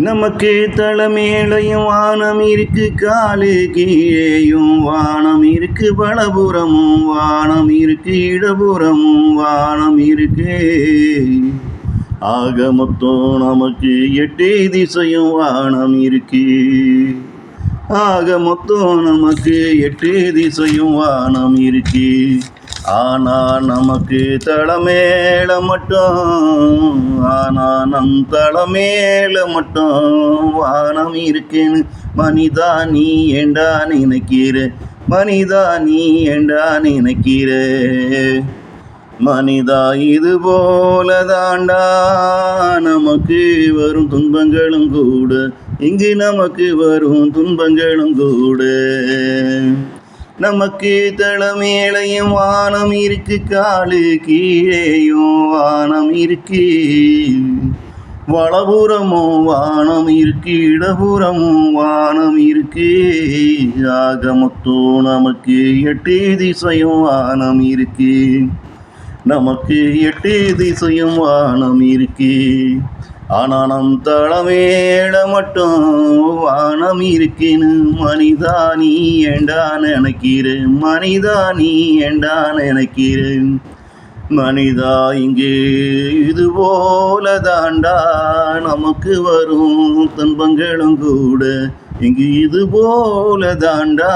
நமக்கு தலைமேலையும் வானம் இருக்கு, காலு கீழேயும் வானம் இருக்கு, வலபுறமும் வானம் இருக்கு, இடபுறமும் வானம் இருக்கு. ஆக மொத்தம் நமக்கு 8 திசையும் வானம் இருக்கு. ஆக மொத்தம் நமக்கு 8 திசையும் வானம் இருக்கு. ஆனா நமக்கு தலைமேல மட்டும், ஆனா நம் தலைமேல மட்டும் வானம் இருக்குன்னு மனிதா நீ ஏண்டா நினைக்கிற, மனிதா நீ ஏண்டா நினைக்கிற. மனிதா இது போல தாண்டா நமக்கு வரும் துன்பங்களும் கூட, இங்கு நமக்கு வரும் துன்பங்களும் கூட. நமக்கு தலைமேலையும் வானம் இருக்கு, காலு கீழேயும் வானம் இருக்கு, வலபுறமும் வானம் இருக்கு, இடபுறமும் வானம் இருக்கு. ஆக மொத்தம் நமக்கு 8 திசையும் வானம் இருக்கு. நமக்கு 8 திசையும் வானம் இருக்கு. ஆனா நம் தலைமேல மட்டும் வானம் இருக்குன்னு மனிதா நீ ஏண்டா நினைக்கிற, மனிதா நீ ஏண்டா நினைக்கிற. மனிதா இங்கே இது போல தாண்டா நமக்கு வரும் துன்பங்களும் கூட, இங்கு இது போல தாண்டா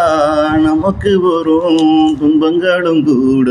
நமக்கு வரும் துன்பங்களும் கூட.